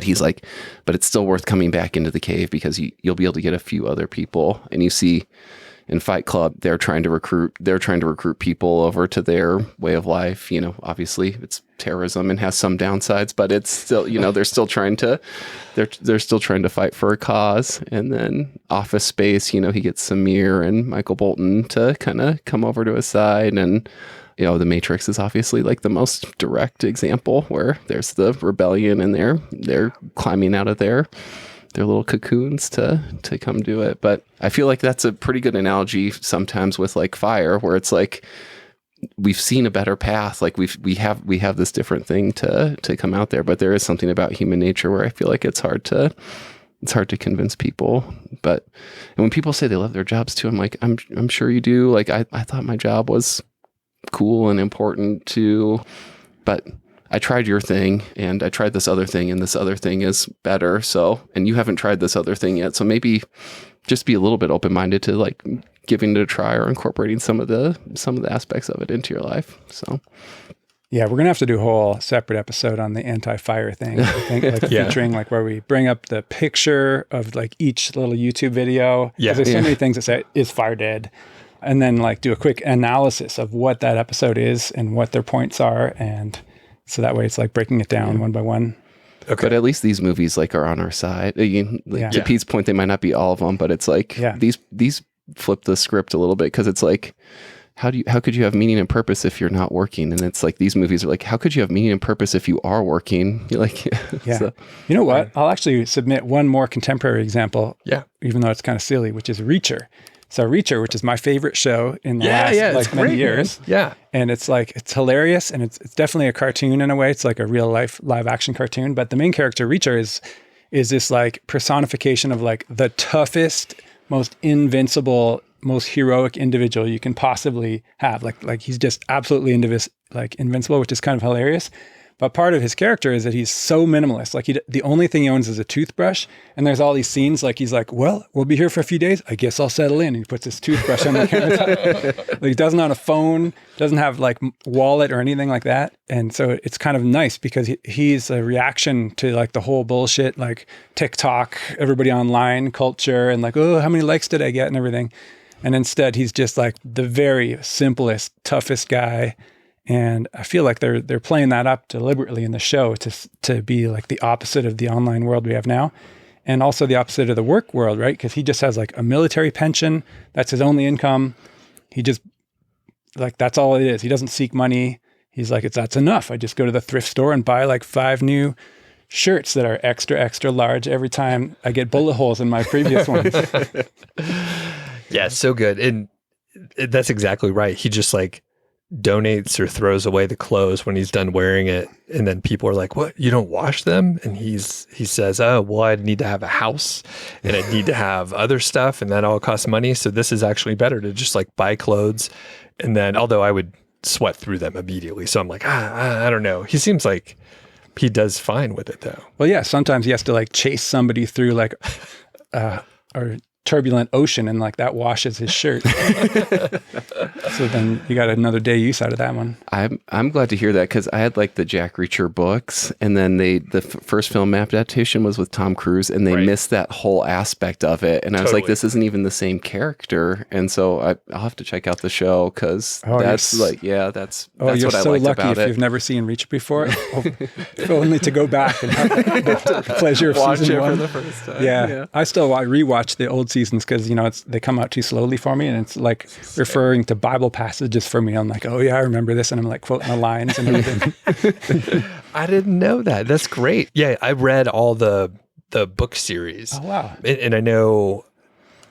he's like, but it's still worth coming back into the cave because you'll be able to get a few other people. And you see in Fight Club, they're trying to recruit people over to their way of life. Obviously it's terrorism and has some downsides, but it's still, they're still trying to fight for a cause. And then Office Space, he gets Samir and Michael Bolton to kind of come over to his side. And The Matrix is obviously like the most direct example, where there's the rebellion and they're climbing out of their little cocoons to come do it. But I feel like that's a pretty good analogy sometimes with like FIRE, where it's like we've seen a better path. Like we have this different thing to come out there, but there is something about human nature where I feel like it's hard to convince people. But and when people say they love their jobs too, I'm like, I'm sure you do. Like I thought my job was cool and important too, but I tried your thing and I tried this other thing, and this other thing is better. So, and you haven't tried this other thing yet. So maybe just be a little bit open-minded to like giving it a try or incorporating some of the aspects of it into your life. So yeah, we're going to have to do a whole separate episode on the anti-FIRE thing. I think like featuring like where we bring up the picture of like each little YouTube video. Yeah. There's so many things that say, is FIRE dead? And then like do a quick analysis of what that episode is and what their points are. And so that way it's like breaking it down one by one. Okay. But at least these movies like are on our side. To Pete's point, they might not be all of them, but it's like these flip the script a little bit, because it's like, how could you have meaning and purpose if you're not working? And it's like these movies are like, how could you have meaning and purpose if you are working? You're like, yeah. So, you know what? I'll actually submit one more contemporary example. Yeah. Even though it's kind of silly, which is Reacher. So Reacher, which is my favorite show in the last many years. Man. Yeah. And it's like, it's hilarious, and it's definitely a cartoon in a way. It's like a real life live action cartoon. But the main character, Reacher, is this like personification of like the toughest, most invincible, most heroic individual you can possibly have. Like he's just absolutely invincible, which is kind of hilarious. But part of his character is that he's so minimalist. Like the only thing he owns is a toothbrush. And there's all these scenes like he's like, well, we'll be here for a few days. I guess I'll settle in. And he puts his toothbrush on the countertop. Like he doesn't have a phone, doesn't have like wallet or anything like that. And so it's kind of nice because he's a reaction to like the whole bullshit, like TikTok, everybody online culture, and like, oh, how many likes did I get and everything. And instead he's just like the very simplest, toughest guy. And I feel like they're playing that up deliberately in the show to be like the opposite of the online world we have now, and also the opposite of the work world, right? Because he just has like a military pension. That's his only income. He just like, that's all it is. He doesn't seek money. He's like, that's enough. I just go to the thrift store and buy like 5 new shirts that are extra, extra large every time I get bullet holes in my previous ones. Yeah, so good. And that's exactly right. He just like donates or throws away the clothes when he's done wearing it, and then people are like, what, you don't wash them? And he says, oh well, I need to have a house and I need to have other stuff, and that all costs money, so this is actually better to just like buy clothes. And then, although I would sweat through them immediately, so I'm like, I don't know, he seems like he does fine with it though. Well, yeah, sometimes he has to like chase somebody through like or turbulent ocean and like that washes his shirt. So then you got another day use out of that one. I'm glad to hear that, because I had like the Jack Reacher books, and then the first film adaptation was with Tom Cruise, and they missed that whole aspect of it. And I was like, this isn't even the same character. And so I'll have to check out the show, because that's you're what I liked so lucky about if it. you've never seen Reacher before. If only to go back and have the pleasure of Watch season it one. for the first time. Yeah. I still rewatch the old seasons because, they come out too slowly for me, and it's like referring to Bible passages for me. I'm like, oh yeah, I remember this. And I'm like quoting the lines and everything. I didn't know that. That's great. Yeah, I read all the book series. Oh, wow. And I know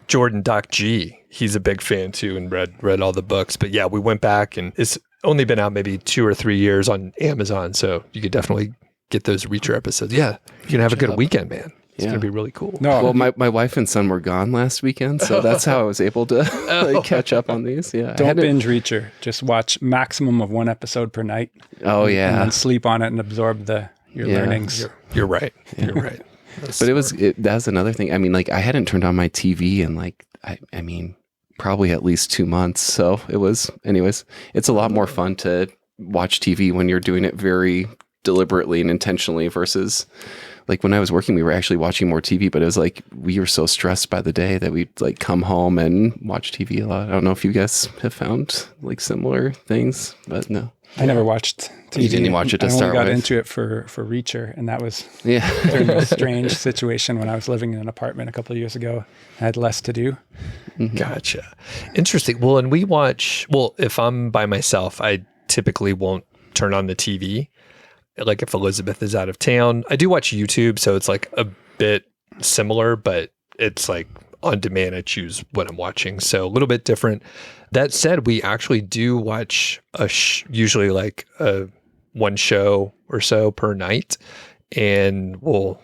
Jordan Doc G, he's a big fan too, and read all the books. But yeah, we went back, and it's only been out maybe 2 or 3 years on Amazon. So you could definitely get those Reacher episodes. Yeah, you're gonna have a good weekend, man. It's going to be really cool. No, well, my wife and son were gone last weekend, so that's how I was able to catch up on these. Yeah, don't binge Reacher. Just watch maximum of 1 episode per night. Oh yeah, and then sleep on it and absorb your learnings. You're right. You're right. But that's another thing. I mean, like I hadn't turned on my TV in like I mean probably at least 2 months. So it was. Anyways, it's a lot more fun to watch TV when you're doing it very deliberately and intentionally versus. Like when I was working, we were actually watching more TV, but it was like we were so stressed by the day that we'd like come home and watch TV a lot. I don't know if you guys have found like similar things, but no. I never watched TV. You didn't watch it to start with? I only got into it for Reacher, and that was during a strange situation when I was living in an apartment a couple of years ago. I had less to do. Mm-hmm. Gotcha. Interesting. Well, and if I'm by myself, I typically won't turn on the TV. Like if Elizabeth is out of town, I do watch YouTube, so it's like a bit similar, but it's like on demand. I choose what I'm watching, so a little bit different. That said, we actually do watch usually like one show or so per night, and we'll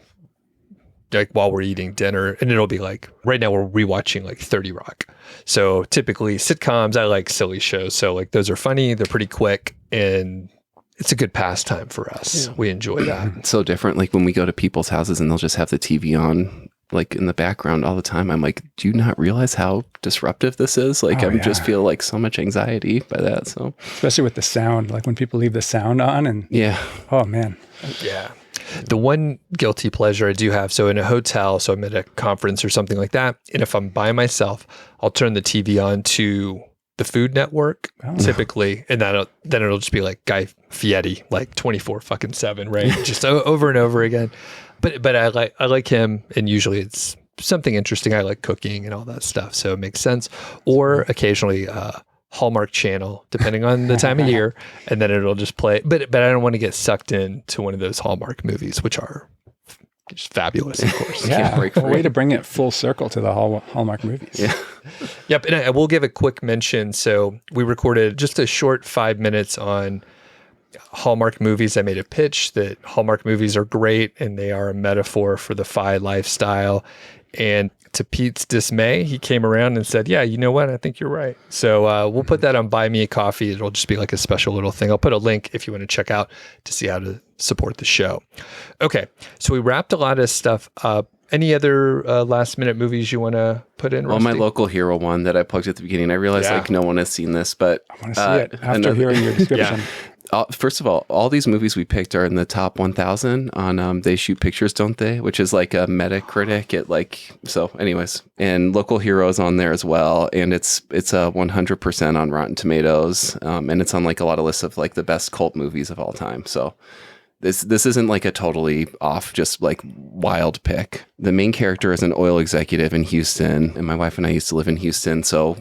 like while we're eating dinner, and it'll be like right now we're rewatching like 30 Rock. So typically sitcoms, I like silly shows, so like those are funny, they're pretty quick, and it's a good pastime for us. Yeah. We enjoy that. It's so different. Like when we go to people's houses and they'll just have the TV on like in the background all the time. I'm like, do you not realize how disruptive this is? Like just feel like so much anxiety by that. So especially with the sound, like when people leave the sound on and oh man. Yeah. The one guilty pleasure I do have, so in a hotel, so I'm at a conference or something like that, and if I'm by myself, I'll turn the TV on to the Food Network typically, and then it'll just be like Guy Fieri, like 24/7, right? Just over and over again. But I like him, and usually it's something interesting. I like cooking and all that stuff, so it makes sense. Or occasionally Hallmark Channel, depending on the time of year, and then it'll just play. But I don't want to get sucked into one of those Hallmark movies, which are just fabulous, of course. Yeah, a way to bring it full circle to the Hallmark movies. Yeah. Yep, and I will give a quick mention. So we recorded just a short 5 minutes on Hallmark movies. I made a pitch that Hallmark movies are great, and they are a metaphor for the FI lifestyle. And to Pete's dismay, he came around and said, yeah, you know what? I think you're right. So we'll put that on Buy Me a Coffee. It'll just be like a special little thing. I'll put a link if you want to check out to see how to support the show. Okay, so we wrapped a lot of stuff up. Any other last minute movies you want to put in? Well, my local hero one that I plugged at the beginning. I realized like no one has seen this, but I want to see it after hearing your description. First of all these movies we picked are in the top 1,000 on They Shoot Pictures, Don't They? Which is like a Metacritic. Anyways, and Local Heroes on there as well, and it's 100% on Rotten Tomatoes, and it's on like a lot of lists of like the best cult movies of all time. So this isn't like a totally off, just like wild pick. The main character is an oil executive in Houston, and my wife and I used to live in Houston. So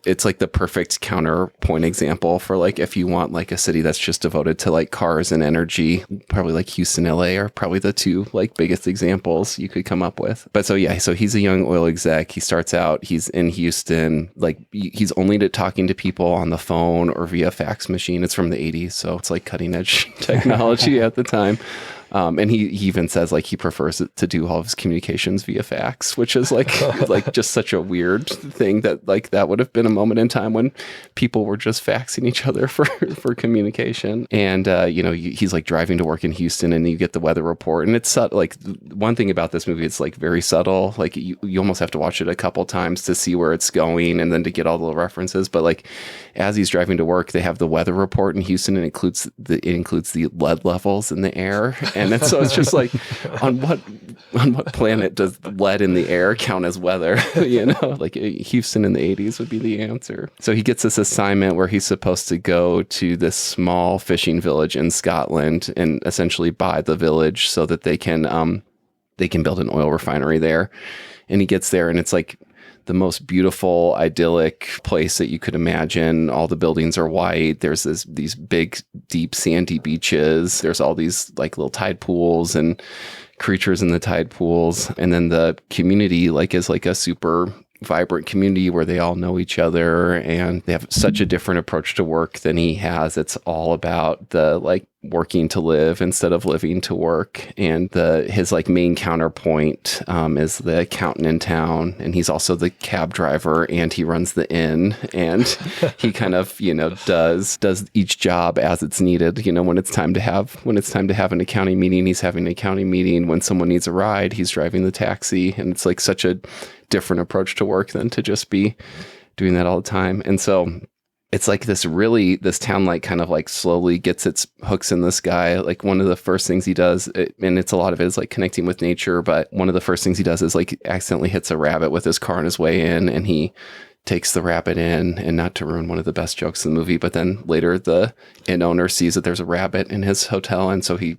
it's like the perfect counterpoint example for like, if you want like a city that's just devoted to like cars and energy, probably like Houston, LA are probably the two like biggest examples you could come up with. But so he's a young oil exec. He starts out, he's in Houston, like he's only talking to people on the phone or via fax machine. It's from the 80s. So it's like cutting edge technology at the time. And he even says like he prefers it to do all of his communications via fax, which is like just such a weird thing that like that would have been a moment in time when people were just faxing each other for communication. And he's like driving to work in Houston, and you get the weather report, and it's like one thing about this movie, it's like very subtle. Like you almost have to watch it a couple times to see where it's going, and then to get all the references. But like as he's driving to work, they have the weather report in Houston, and it includes the lead levels in the air. And so it's just like, on what planet does lead in the air count as weather? Like Houston in the 80s would be the answer. So he gets this assignment where he's supposed to go to this small fishing village in Scotland and essentially buy the village so that they can build an oil refinery there. And he gets there, and it's like the most beautiful, idyllic place that you could imagine. All the buildings are white. There's these big, deep, sandy beaches. There's all these like little tide pools and creatures in the tide pools. And then the community like is like a super vibrant community where they all know each other, and they have such a different approach to work than he has. It's all about the like working to live instead of living to work. And his like main counterpoint is the accountant in town, and he's also the cab driver, and he runs the inn, and he kind of does each job as it's needed. When it's time to have an accounting meeting, he's having an accounting meeting. When someone needs a ride, he's driving the taxi. And it's like such a different approach to work than to just be doing that all the time. And so it's like this town like kind of like slowly gets its hooks in this guy. Like one of the first things he does, and it's a lot of it is like connecting with nature, but one of the first things he does is like accidentally hits a rabbit with his car on his way in, and he takes the rabbit in. And not to ruin one of the best jokes in the movie, but then later the inn owner sees that there's a rabbit in his hotel, and so he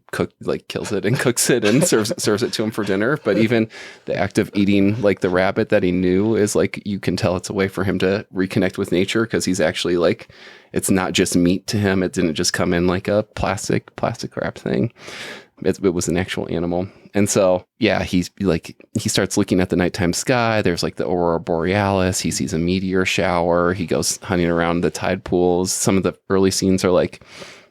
kills it and cooks it and serves it to him for dinner. But even the act of eating like the rabbit that he knew is like, you can tell it's a way for him to reconnect with nature, because he's actually like, it's not just meat to him. It didn't just come in like a plastic wrap thing. It was an actual animal. And so, yeah, he starts looking at the nighttime sky. There's like the aurora borealis. He sees a meteor shower. He goes hunting around the tide pools. Some of the early scenes are like,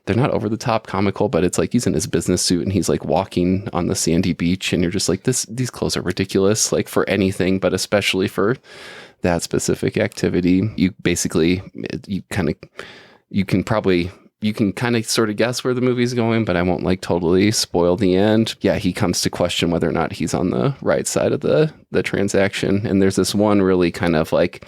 they're not over the top comical, but it's like he's in his business suit and he's like walking on the sandy beach, and you're just like, these clothes are ridiculous, like for anything, but especially for that specific activity. You can kind of sort of guess where the movie's going, but I won't like totally spoil the end. Yeah, he comes to question whether or not he's on the right side of the transaction. And there's this one really kind of like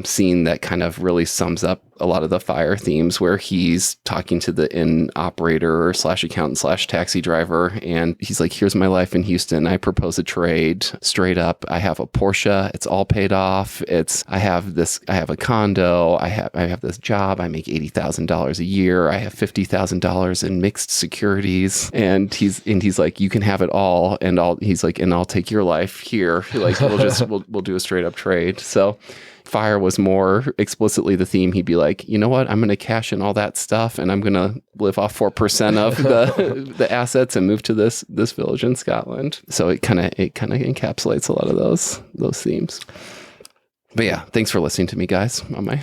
scene that kind of really sums up a lot of the F.I.R.E. themes, where he's talking to the inn operator / accountant / taxi driver, and he's like, here's my life in Houston. I propose a trade straight up. I have a Porsche. It's all paid off. I have a condo. I have this job. I make $80,000 a year. I have $50,000 in mixed securities. And he's like, you can have it all. And I'll take your life here. Like, we'll do a straight up trade. So F.I.R.E. was more explicitly the theme. He'd be like, you know what? I'm going to cash in all that stuff, and I'm going to live off 4% of the assets and move to this village in Scotland. So it kind of encapsulates a lot of those themes. But yeah, thanks for listening to me, guys, on my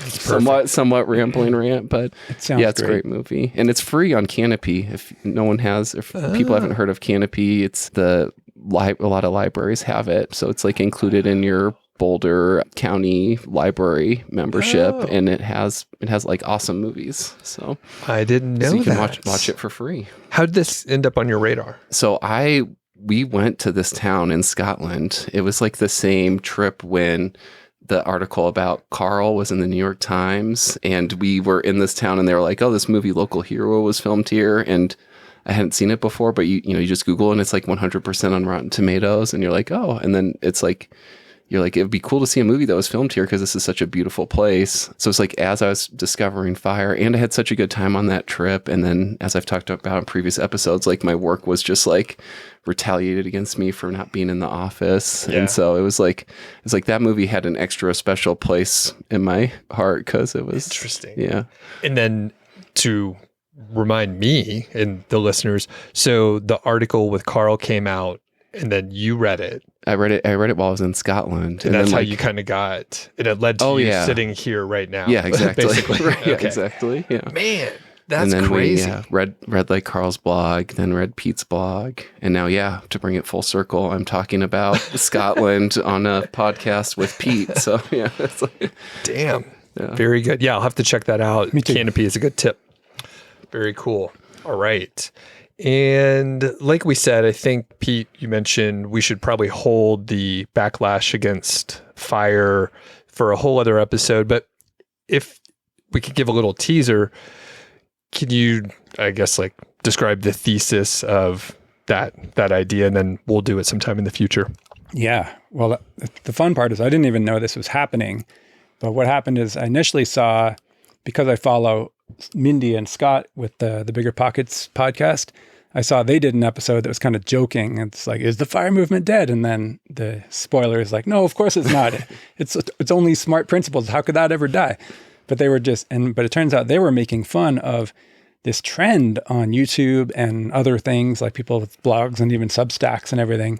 somewhat rambling rant. But it's a great movie, and it's free on Canopy. If people haven't heard of Canopy, it's a lot of libraries have it, so it's like included in your Boulder County Library membership, and it has like awesome movies. So I didn't know so you can that. watch it for free. How did this end up on your radar? So we went to this town in Scotland. It was like the same trip when the article about Carl was in the New York Times, and we were in this town, and they were like, oh, this movie Local Hero was filmed here, and I hadn't seen it before, but you just Google and it's like 100% on Rotten Tomatoes, and you're like, oh, and then it's like, you're like, it would be cool to see a movie that was filmed here because this is such a beautiful place. So it's like, as I was discovering F.I.R.E., and I had such a good time on that trip, and then as I've talked about in previous episodes, like my work was just like retaliated against me for not being in the office. Yeah. And so it was like that movie had an extra special place in my heart because it was interesting. Yeah. And then to remind me and the listeners, so the article with Carl came out, and then you read it. I read it while I was in Scotland. And that's how you kind of got, and it led to you sitting here right now. Yeah, exactly. Basically. Right, okay. Exactly. Yeah. Man. That's and then crazy. We read like Carl's blog, then read Pete's blog, and now to bring it full circle, I'm talking about Scotland on a podcast with Pete. So yeah, it's like, damn, very good. Yeah, I'll have to check that out. Me too. Canopy is a good tip. Very cool. All right. And like we said, I think, Pete, you mentioned we should probably hold the backlash against F.I.R.E for a whole other episode. But if we could give a little teaser, can you, I guess, like describe the thesis of that idea, and then we'll do it sometime in the future. Yeah. Well, the fun part is I didn't even know this was happening. But what happened is I initially saw, because I follow Mindy and Scott with the BiggerPockets podcast, I saw they did an episode that was kind of joking. It's like, is the FIRE movement dead? And then the spoiler is like, no, of course it's not. It's only smart principles. How could that ever die? But they were but it turns out they were making fun of this trend on YouTube and other things, like people with blogs and even Substacks and everything,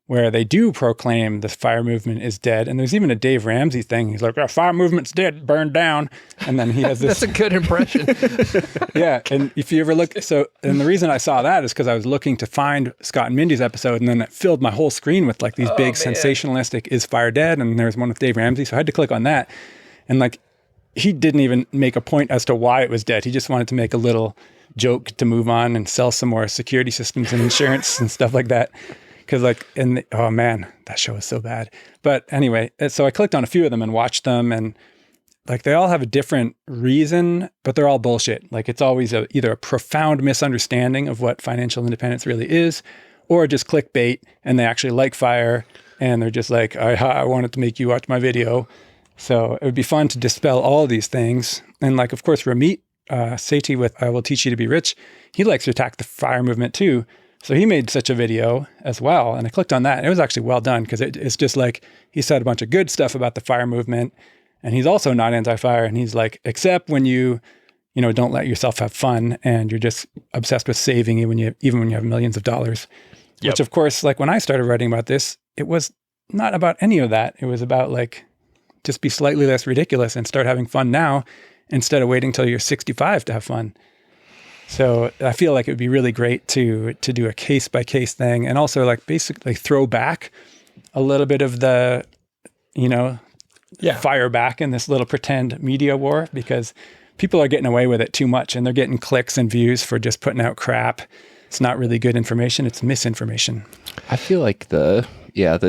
where they do proclaim the FIRE movement is dead. And there's even a Dave Ramsey thing. He's like, FIRE movement's dead, burned down. And then he has this. That's a good impression. Yeah. And if you ever look, and the reason I saw that is because I was looking to find Scott and Mindy's episode, and then it filled my whole screen with like these big sensationalistic, is FIRE dead? And there's one with Dave Ramsey. So I had to click on that. And like, he didn't even make a point as to why it was dead. He just wanted to make a little joke to move on and sell some more security systems and insurance and stuff like that. Because oh man, that show is so bad. But anyway, so I clicked on a few of them and watched them, and like they all have a different reason, but they're all bullshit. Like it's always either a profound misunderstanding of what financial independence really is, or just clickbait, and they actually like FIRE, and they're just like, I wanted to make you watch my video. So it would be fun to dispel all these things. And like, of course, Ramit, Sethi with I Will Teach You to Be Rich, he likes to attack the FIRE movement too. So he made such a video as well. And I clicked on that, and it was actually well done, because it's just like, he said a bunch of good stuff about the FIRE movement, and he's also not anti-FIRE. And he's like, except when you don't let yourself have fun, and you're just obsessed with saving even when you have millions of dollars. Yep. Which of course, like when I started writing about this, it was not about any of that. It was about like, just be slightly less ridiculous and start having fun now, instead of waiting till you're 65 to have fun. So I feel like it would be really great to do a case-by-case thing, and also like basically throw back a little bit of the, fire back in this little pretend media war, because people are getting away with it too much, and they're getting clicks and views for just putting out crap. It's not really good information. It's misinformation. I feel like the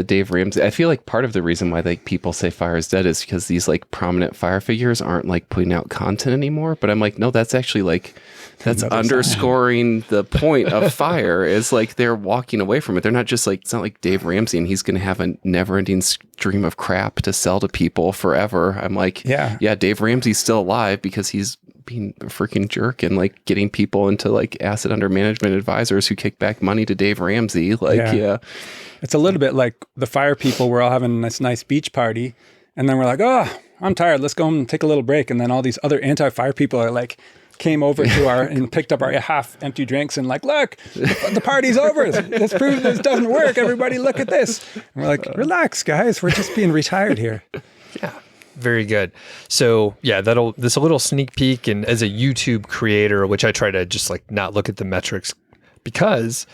Dave Ramsey, I feel like part of the reason why like people say FIRE is dead is because these like prominent FIRE figures aren't like putting out content anymore. But I'm like, no, that's actually like, that's underscoring the point of FIRE is like they're walking away from it. They're not just like, it's not like Dave Ramsey and he's going to have a never ending stream of crap to sell to people forever. I'm like, yeah, Dave Ramsey's still alive because he's being a freaking jerk and like getting people into like asset under management advisors who kick back money to Dave Ramsey. Like, yeah. It's a little bit like the FIRE people were all having this nice beach party, and then we're like, oh, I'm tired. Let's go home and take a little break. And then all these other anti-FIRE people are like, came over to and picked up our half empty drinks and like, look, the party's over. Let's prove this doesn't work. Everybody look at this. And we're like, relax, guys. We're just being retired here. Yeah. Very good. So yeah, this a little sneak peek. And as a YouTube creator, which I try to just like not look at the metrics, because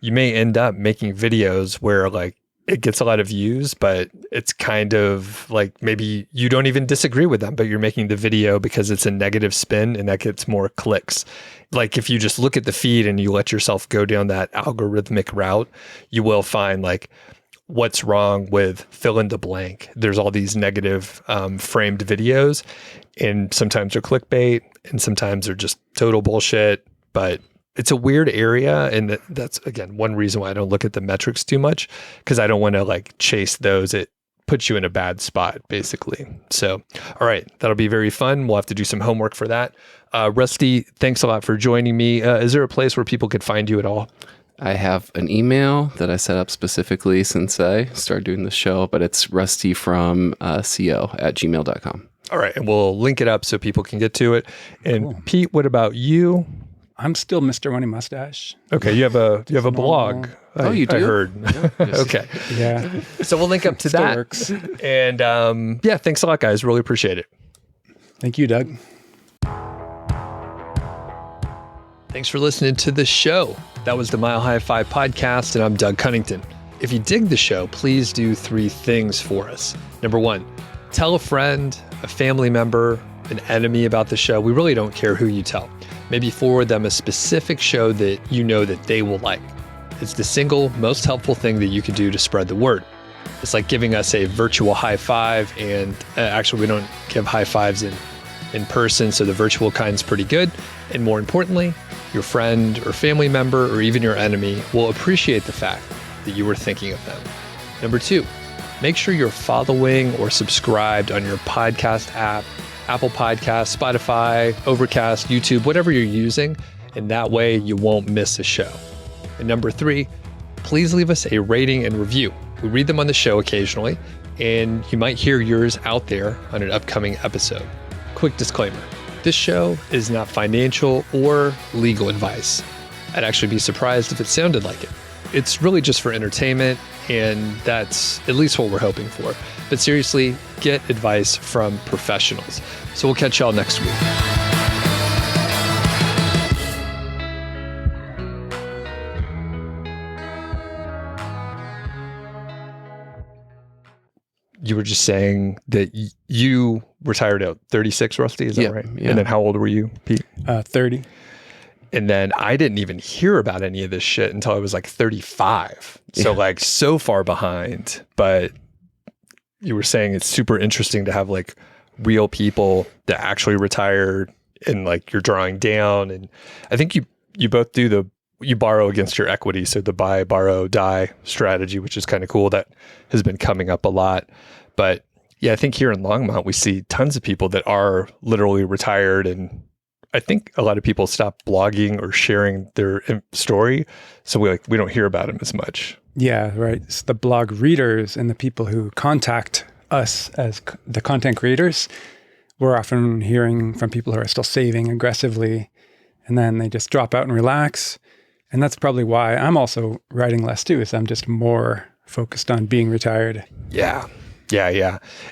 you may end up making videos where like it gets a lot of views, but it's kind of like maybe you don't even disagree with them, but you're making the video because it's a negative spin and that gets more clicks. Like if you just look at the feed and you let yourself go down that algorithmic route, you will find like what's wrong with fill in the blank. There's all these negative framed videos, and sometimes they're clickbait and sometimes they're just total bullshit, but it's a weird area. And that's, again, one reason why I don't look at the metrics too much, because I don't want to like chase those. It puts you in a bad spot, basically. So, all right, that'll be very fun. We'll have to do some homework for that. Rusty, thanks a lot for joining me. Is there a place where people could find you at all? I have an email that I set up specifically since I started doing the show, but it's rustyromco@gmail.com. All right, and we'll link it up so people can get to it. And cool. Pete, what about you? I'm still Mr. Money Mustache. Okay, you have a blog. Oh, you do? I heard. Yeah, okay. Yeah. So we'll link up to that. Works. And yeah, thanks a lot, guys. Really appreciate it. Thank you, Doug. Thanks for listening to the show. That was the Mile High Fi podcast, and I'm Doug Cunnington. If you dig the show, please do 3 things for us. Number 1, tell a friend, a family member, an enemy about the show. We really don't care who you tell. Maybe forward them a specific show that you know that they will like. It's the single most helpful thing that you can do to spread the word. It's like giving us a virtual high five, and actually we don't give high fives in person, so the virtual kind's pretty good. And more importantly, your friend or family member or even your enemy will appreciate the fact that you were thinking of them. Number 2, make sure you're following or subscribed on your podcast app, Apple Podcasts, Spotify, Overcast, YouTube, whatever you're using, and that way you won't miss a show. And number 3, please leave us a rating and review. We read them on the show occasionally, and you might hear yours out there on an upcoming episode. Quick disclaimer, this show is not financial or legal advice. I'd actually be surprised if it sounded like it. It's really just for entertainment, and that's at least what we're hoping for. But seriously, get advice from professionals. So we'll catch y'all next week. You were just saying that you retired at 36, Rusty, is that right? Yeah. And then how old were you, Pete? 30. And then I didn't even hear about any of this shit until I was like 35. So like so far behind. But you were saying it's super interesting to have like real people that actually retired and like you're drawing down. And I think you both do you borrow against your equity. So the buy, borrow, die strategy, which is kind of cool. That has been coming up a lot. But yeah, I think here in Longmont, we see tons of people that are literally retired, and I think a lot of people stop blogging or sharing their story. So we don't hear about them as much. Yeah, right. It's the blog readers and the people who contact us as the content creators. We're often hearing from people who are still saving aggressively, and then they just drop out and relax. And that's probably why I'm also writing less too, is I'm just more focused on being retired. Yeah.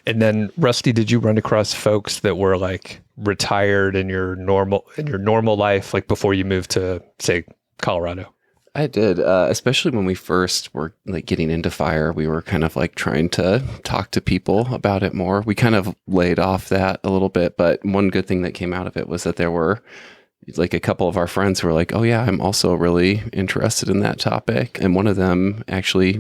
And then Rusty, did you run across folks that were like retired in your normal life, like before you moved to, say, Colorado? I did, especially when we first were like getting into FIRE. We were kind of like trying to talk to people about it more. We kind of laid off that a little bit, but one good thing that came out of it was that there were like a couple of our friends who were like, oh yeah, I'm also really interested in that topic. And one of them actually,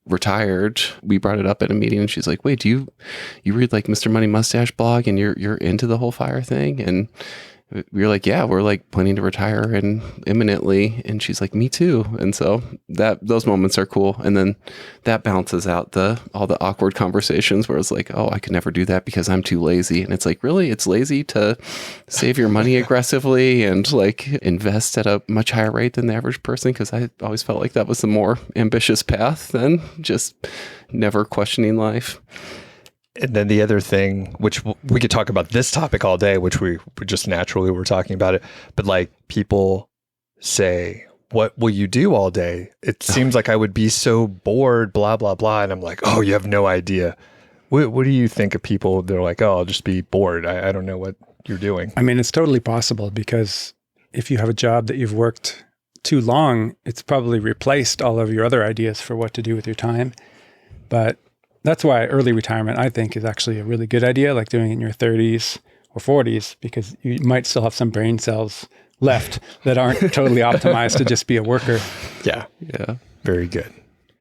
retired. We brought it up at a meeting, and she's like, wait, do you read like Mr. Money Mustache blog and you're into the whole FIRE thing? And we were like, yeah, we're like planning to retire and imminently. And she's like, me too. And so those moments are cool. And then that balances out all the awkward conversations where it's like, oh, I could never do that because I'm too lazy. And it's like, really, it's lazy to save your money aggressively and like invest at a much higher rate than the average person? Because I always felt like that was the more ambitious path than just never questioning life. And then the other thing, which we could talk about this topic all day, which we just naturally were talking about it, but like people say, what will you do all day? It seems like I would be so bored, blah, blah, blah. And I'm like, oh, you have no idea. What do you think of people? They're like, oh, I'll just be bored. I don't know what you're doing. I mean, it's totally possible, because if you have a job that you've worked too long, it's probably replaced all of your other ideas for what to do with your time. But that's why early retirement, I think, is actually a really good idea, like doing it in your 30s or 40s, because you might still have some brain cells left that aren't totally optimized to just be a worker. Yeah. Very good.